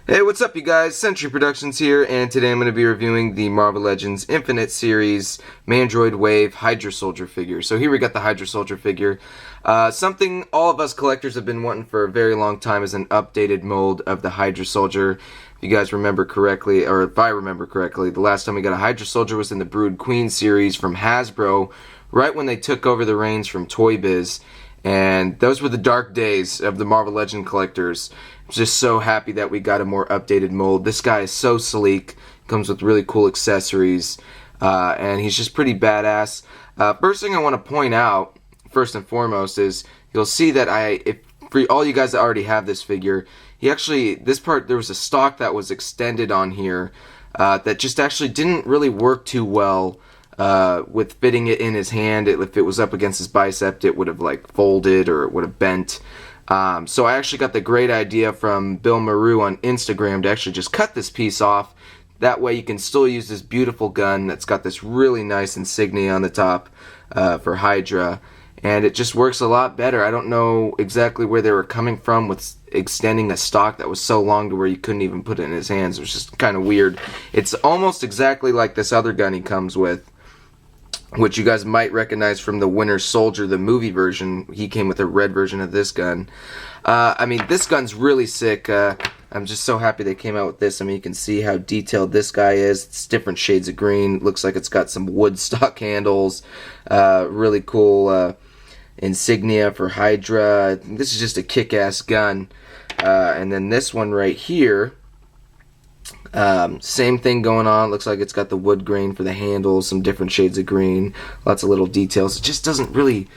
Hey, what's up you guys? Century Productions here, and today I'm going to be reviewing the Marvel Legends Infinite Series Mandroid Wave Hydra Soldier figure. So here we got the Hydra Soldier figure. Something all of us collectors have been wanting for a very long time is an updated mold of the Hydra Soldier. If you guys remember correctly, or if I remember correctly, the last time we got a Hydra Soldier was in the Brood Queen series from Hasbro, right when they took over the reins from Toy Biz. And those were the dark days of the Marvel Legend collectors. I'm just so happy that we got a more updated mold. This guy is so sleek, comes with really cool accessories, and he's just pretty badass. First thing I want to point out, first and foremost, is you'll see that for all you guys that already have this figure, there was a stock that was extended on here that just actually didn't really work too well. With fitting it in his hand, if it was up against his bicep, it would have like folded or it would have bent. So I actually got the great idea from Bill Maru on Instagram to actually just cut this piece off. That way you can still use this beautiful gun that's got this really nice insignia on the top for Hydra. And it just works a lot better. I don't know exactly where they were coming from with extending a stock that was so long to where you couldn't even put it in his hands. It was just kind of weird. It's almost exactly like this other gun he comes with, which you guys might recognize from the Winter Soldier, the movie version. He came with a red version of this gun. I mean, this gun's really sick. I'm just so happy they came out with this. I mean, you can see how detailed this guy is. It's different shades of green. Looks like it's got some wood stock handles. Really cool insignia for Hydra. This is just a kick-ass gun. And then this one right here, same thing going on. Looks like it's got the wood grain for the handles, some different shades of green, lots of little details. It just doesn't really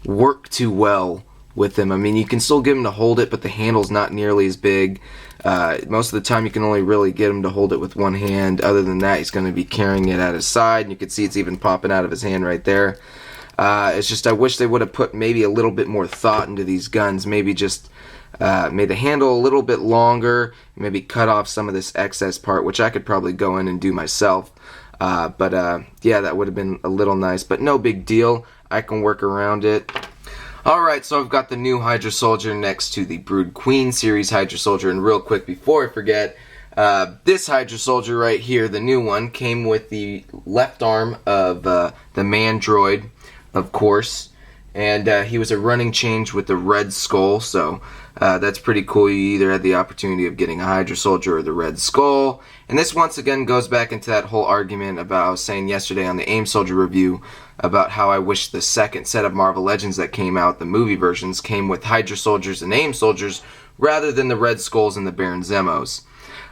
work too well with him. I mean, you can still get him to hold it, but the handle's not nearly as big. Most of the time you can only really get him to hold it with one hand. Other than that, he's going to be carrying it at his side, and you can see it's even popping out of his hand right there. It's just I wish they would have put maybe a little bit more thought into these guns. Maybe just made the handle a little bit longer, maybe cut off some of this excess part, which I could probably go in and do myself. Yeah, that would have been a little nice, but no big deal. I can work around it. Alright, so I've got the new Hydra Soldier next to the Brood Queen series Hydra Soldier, and real quick before I forget, this Hydra Soldier right here, the new one, came with the left arm of the Mandroid, of course. And he was a running change with the Red Skull, so that's pretty cool. You either had the opportunity of getting a Hydra Soldier or the Red Skull. And this once again goes back into that whole argument about I was saying yesterday on the AIM Soldier review about how I wish the second set of Marvel Legends that came out, the movie versions, came with Hydra Soldiers and AIM Soldiers rather than the Red Skulls and the Baron Zemos.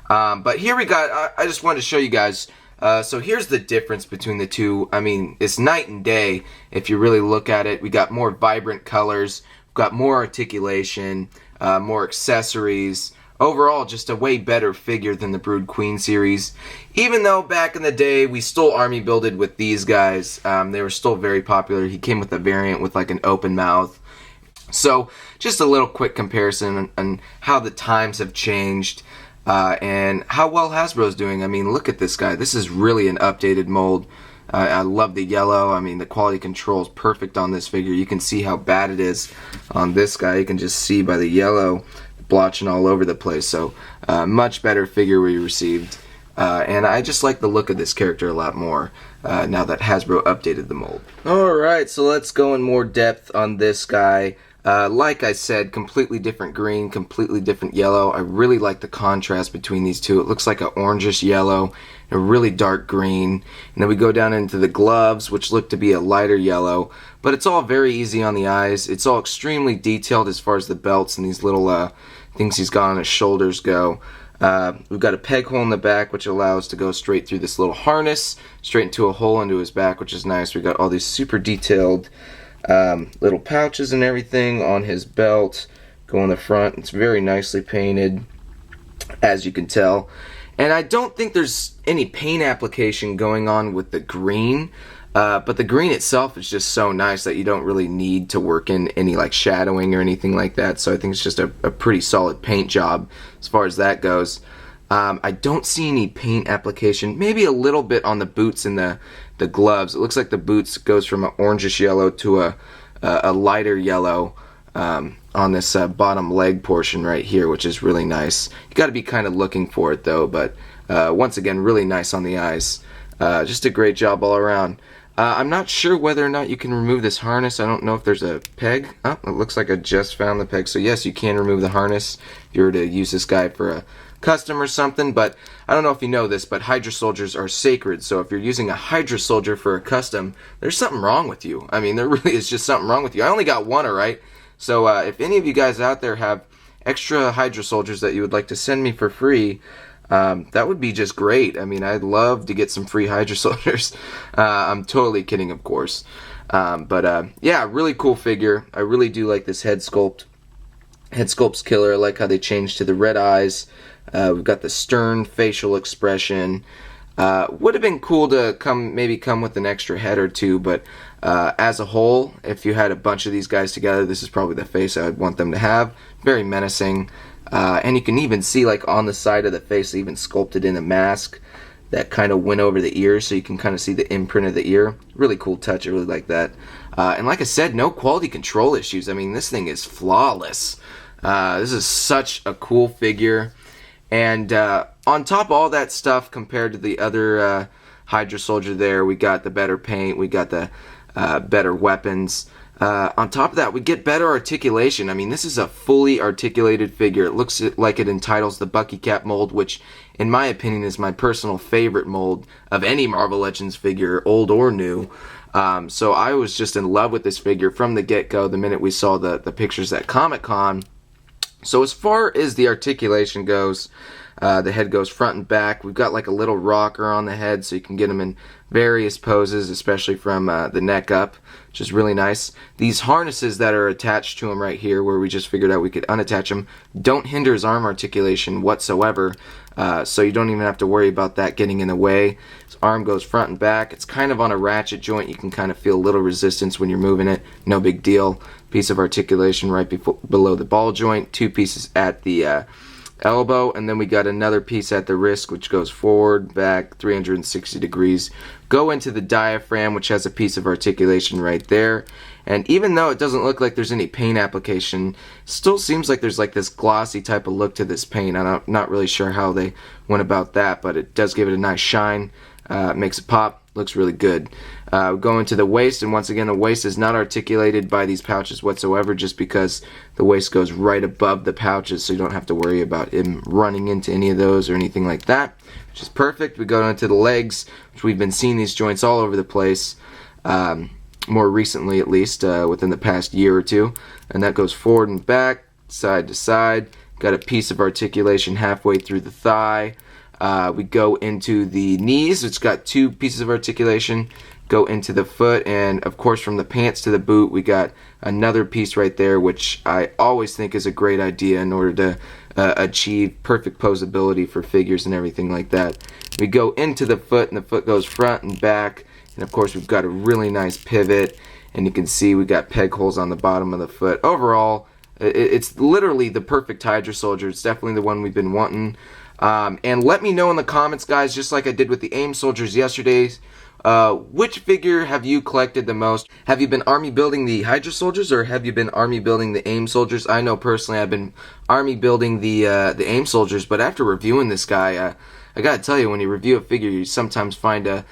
But here we got, I just wanted to show you guys. So here's the difference between the two. I mean, it's night and day if you really look at it. We got more vibrant colors, we've got more articulation, more accessories. Overall, just a way better figure than the Brood Queen series. Even though back in the day we still army builded with these guys, they were still very popular. He came with a variant with like an open mouth. So just a little quick comparison on how the times have changed. And how well Hasbro's doing. I mean, look at this guy. This is really an updated mold. I love the yellow. I mean, the quality control is perfect on this figure. You can see how bad it is on this guy. You can just see by the yellow blotching all over the place. So, much better figure we received. And I just like the look of this character a lot more now that Hasbro updated the mold. Alright, so let's go in more depth on this guy. Like I said, completely different green, completely different yellow. I really like the contrast between these two. It looks like an orangish yellow and a really dark green. And then we go down into the gloves, which look to be a lighter yellow. But it's all very easy on the eyes. It's all extremely detailed as far as the belts and these little things he's got on his shoulders go. We've got a peg hole in the back, which allows to go straight through this little harness, straight into a hole into his back, which is nice. We've got all these super detailed little pouches and everything on his belt. Go in the front. It's very nicely painted, as you can tell. And I don't think there's any paint application going on with the green, but the green itself is just so nice that you don't really need to work in any like shadowing or anything like that. So I think it's just a pretty solid paint job as far as that goes. I don't see any paint application. Maybe a little bit on the boots and the gloves. It looks like the boots goes from an orangish yellow to a lighter yellow. on this bottom leg portion right here, which is really nice. You got to be kind of looking for it though, but once again, really nice on the eyes. Just a great job all around. I'm not sure whether or not you can remove this harness. I don't know if there's a peg. Oh, it looks like I just found the peg. So yes, you can remove the harness if you were to use this guy for a custom or something. But I don't know if you know this, but Hydra soldiers are sacred. So if you're using a Hydra soldier for a custom, there's something wrong with you. I mean, there really is just something wrong with you. I only got one, alright? So if any of you guys out there have extra Hydra soldiers that you would like to send me for free, that would be just great. I mean, I'd love to get some free Hydra soldiers. I'm totally kidding, of course. Yeah, really cool figure. I really do like this head sculpt. Head sculpt's killer. I like how they changed to the red eyes. We've got the stern facial expression. Would have been cool to maybe come with an extra head or two, but as a whole, if you had a bunch of these guys together, this is probably the face I would want them to have. Very menacing. And you can even see, like, on the side of the face, they even sculpted in a mask that kind of went over the ear, so you can kind of see the imprint of the ear. Really cool touch. I really like that. And like I said, no quality control issues. I mean, this thing is flawless. This is such a cool figure. And on top of all that stuff, compared to the other Hydra soldier there, we got the better paint, we got the better weapons. On top of that, we get better articulation. I mean, this is a fully articulated figure. It looks like it entitles the Bucky Cap mold, which, in my opinion, is my personal favorite mold of any Marvel Legends figure, old or new. So I was just in love with this figure from the get-go, the minute we saw the pictures at Comic-Con. So as far as the articulation goes, the head goes front and back. We've got like a little rocker on the head, so you can get him in various poses, especially from the neck up, which is really nice. These harnesses that are attached to him right here, where we just figured out we could unattach them, don't hinder his arm articulation whatsoever, so you don't even have to worry about that getting in the way. His arm goes front and back. It's kind of on a ratchet joint. You can kind of feel a little resistance when you're moving it. No big deal. Piece of articulation right below the ball joint. Two pieces at the elbow, and then we got another piece at the wrist, which goes forward, back, 360 degrees. Go into the diaphragm, which has a piece of articulation right there. And even though it doesn't look like there's any paint application, it still seems like there's like this glossy type of look to this paint. I'm not really sure how they went about that, but it does give it a nice shine. Makes it pop. Looks really good. Go into the waist, and once again, the waist is not articulated by these pouches whatsoever, just because the waist goes right above the pouches, so you don't have to worry about him running into any of those or anything like that, which is perfect. We go into the legs, which we've been seeing these joints all over the place, more recently at least, within the past year or two, and that goes forward and back, side to side. Got a piece of articulation halfway through the thigh. We go into the knees. It's got two pieces of articulation. Go into the foot, and of course from the pants to the boot, we got another piece right there, which I always think is a great idea in order to achieve perfect posability for figures and everything like that. We go into the foot, and the foot goes front and back, and of course we've got a really nice pivot, and you can see we got peg holes on the bottom of the foot. Overall, it's literally the perfect Hydra soldier. It's definitely the one we've been wanting. And let me know in the comments, guys, just like I did with the AIM soldiers yesterday, which figure have you collected the most? Have you been army building the Hydra soldiers, or have you been army building the AIM soldiers? I know personally I've been army building the AIM soldiers, but after reviewing this guy, I gotta tell you, when you review a figure, you sometimes find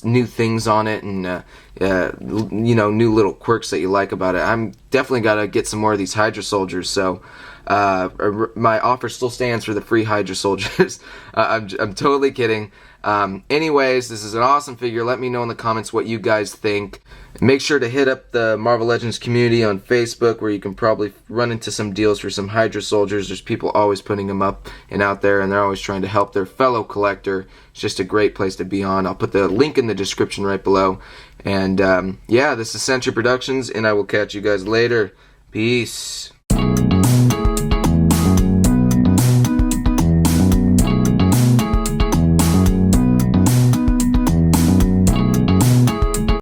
new things on it, and you know, new little quirks that you like about it. I'm definitely gotta get some more of these Hydra soldiers, so my offer still stands for the free Hydra soldiers. I'm totally kidding. Anyways, this is an awesome figure. Let me know in the comments what you guys think. Make sure to hit up the Marvel Legends community on Facebook, where you can probably run into some deals for some Hydra soldiers. There's people always putting them up and out there, and they're always trying to help their fellow collector. It's just a great place to be on. I'll put the link in the description right below. And yeah, this is Century Productions, and I will catch you guys later. Peace.